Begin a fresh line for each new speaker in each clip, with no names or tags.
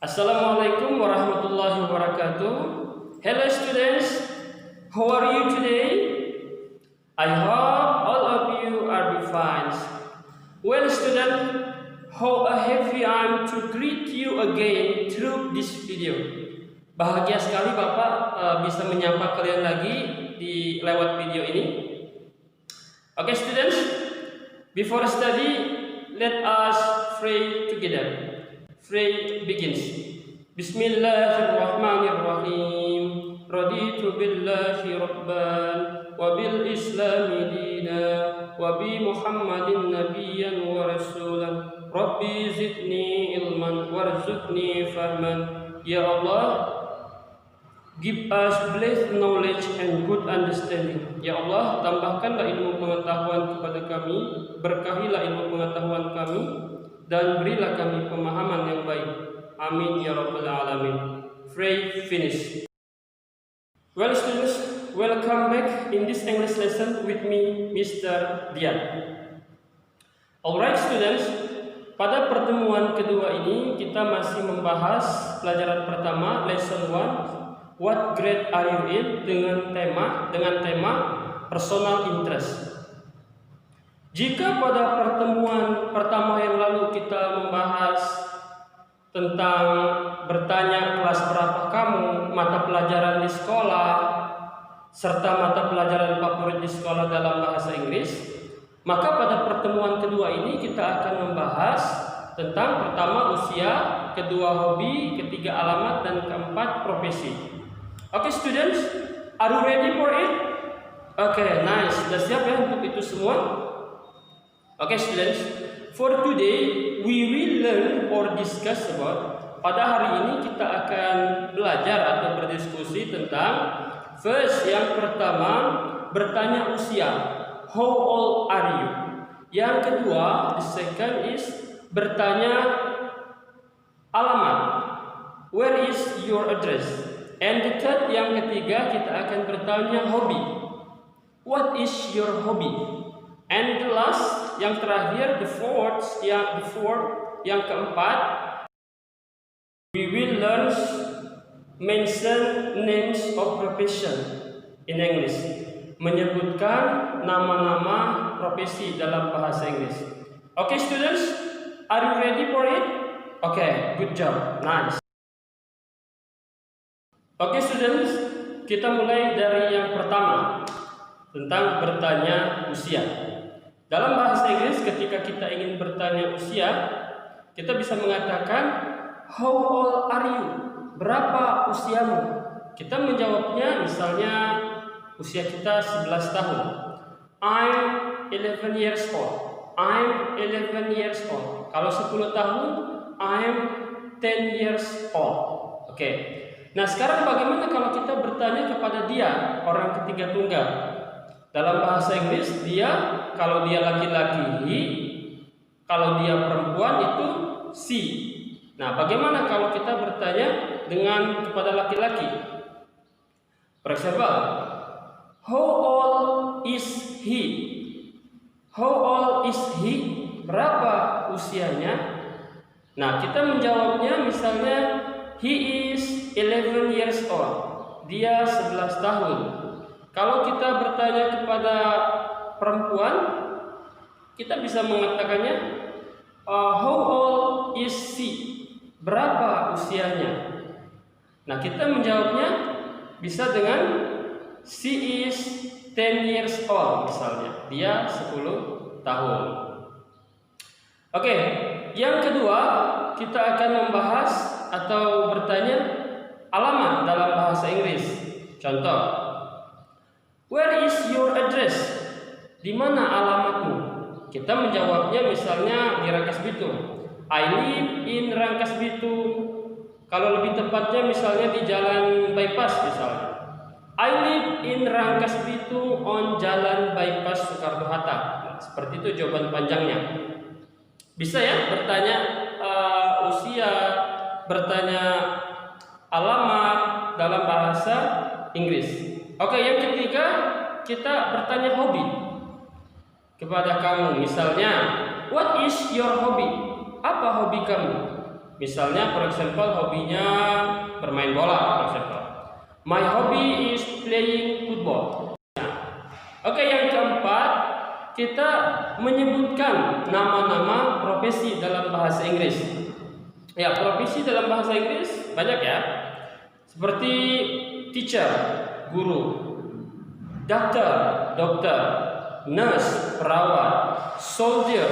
Assalamualaikum warahmatullahi wabarakatuh. Hello students, how are you today? I hope all of you are fine. Well student, how happy I am to greet you again through this video. Bahagia sekali Bapak bisa menyapa kalian lagi di lewat video ini. Okay students, before study, let us pray together. Pray begins. Bismillahirrahmanirrahim. Raditu billahi rabban wa bil islami dina wa bi Muhammadin nabiyyan wa rasulan. Rabbi zidni ilman warzuqni fahman. Ya Allah, give us blessed knowledge and good understanding. Ya Allah, tambahkanlah ilmu pengetahuan kepada kami, berkahilah ilmu pengetahuan kami, dan berilah kami pemahaman yang baik. Amin ya rabbal alamin. Pray finish. Well students, welcome back in this English lesson with me, Mr. Dian. Alright students, pada pertemuan kedua ini kita masih membahas pelajaran pertama, lesson 1, what grade are you in, dengan tema personal interest. Jika pada pertemuan pertama yang lalu kita membahas tentang bertanya kelas berapa kamu, mata pelajaran di sekolah, serta mata pelajaran favorit di sekolah dalam bahasa Inggris, maka pada pertemuan kedua ini kita akan membahas tentang pertama usia, kedua hobi, ketiga alamat, dan keempat profesi. Oke students, are you ready for it? Oke, nice. Sudah siap ya untuk itu semua? Okay students, for today we will learn or discuss about. Pada hari ini kita akan belajar atau berdiskusi tentang first, yang pertama bertanya usia, how old are you? Yang kedua, the second is bertanya alamat, where is your address? And the third, yang ketiga kita akan bertanya hobi, what is your hobby? And the last, yang terakhir, the fourth, yang keempat, we will learn mention names of profession in English, menyebutkan nama-nama profesi dalam bahasa Inggris. Okay students, are you ready for it? Okay, good job, nice. Okay students, kita mulai dari yang pertama tentang bertanya usia. Dalam bahasa Inggris ketika kita ingin bertanya usia, kita bisa mengatakan how old are you? Berapa usiamu? Kita menjawabnya misalnya usia kita 11 tahun. I'm 11 years old. I'm 11 years old. Kalau 10 tahun, I'm 10 years old. Oke. Nah, sekarang bagaimana kalau kita bertanya kepada dia, orang ketiga tunggal? Dalam bahasa Inggris dia, kalau dia laki-laki he, kalau dia perempuan itu she. Nah, bagaimana kalau kita bertanya dengan kepada laki-laki? For example, how old is he? How old is he? Berapa usianya? Nah, kita menjawabnya misalnya he is 11 years old. Dia 11 tahun. Kalau kita bertanya kepada perempuan, kita bisa mengatakannya how old is she? Berapa usianya? Nah, kita menjawabnya bisa dengan she is 10 years old misalnya. Dia 10 tahun. Oke, yang kedua kita akan membahas atau bertanya alamat dalam bahasa Inggris. Contoh, where is your address? Di mana alamatmu? Kita menjawabnya misalnya di Rangkas Bitung. I live in Rangkas Bitung. Kalau lebih tepatnya misalnya di Jalan Bypass misalnya. I live in Rangkas Bitung on Jalan Bypass Soekarno-Hatta. Nah, seperti itu jawaban panjangnya. Bisa ya bertanya usia, bertanya alamat dalam bahasa Inggris. Oke, yang ketiga kita bertanya hobi kepada kamu. Misalnya, what is your hobby? Apa hobi kamu? Misalnya, for example, hobinya bermain bola, for example. My hobby is playing football. Oke, yang keempat, kita menyebutkan nama-nama profesi dalam bahasa Inggris. Ya, profesi dalam bahasa Inggris banyak ya. Seperti teacher, guru, dokter, nurse, perawat, soldier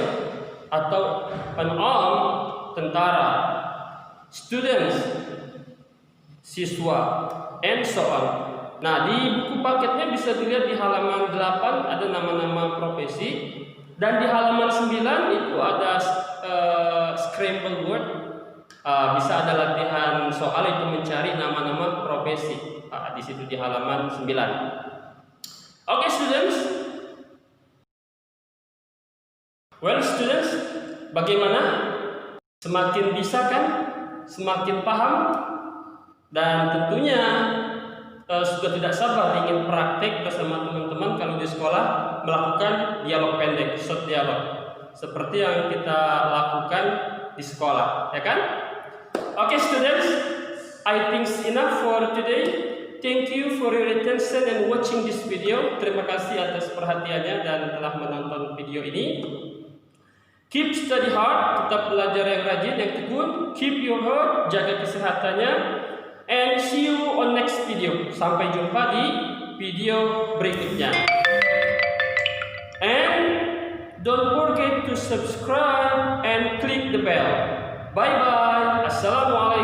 atau unarmed, tentara, students, siswa, and so on. Nah, di buku paketnya bisa dilihat di halaman 8 ada nama-nama profesi, dan di halaman 9 itu ada scramble word. Bisa ada latihan soal itu mencari nama-nama profesi. Di situ di halaman 9. Oke, students. Well, students, bagaimana? Semakin bisa kan? Semakin paham? Dan tentunya sudah tidak sabar ingin praktek bersama teman-teman kalau di sekolah melakukan dialog pendek, short dialog, seperti yang kita lakukan di sekolah, ya kan? Oke, students, I think enough for today. Thank you for your attention and watching this video. Terima kasih atas perhatiannya dan telah menonton video ini. Keep study hard, tetap belajar yang rajin, yang tekun. Keep your heart, jaga kesehatannya. And see you on next video. Sampai jumpa di video berikutnya. And don't forget to subscribe and click the bell. Bye bye. Assalamualaikum.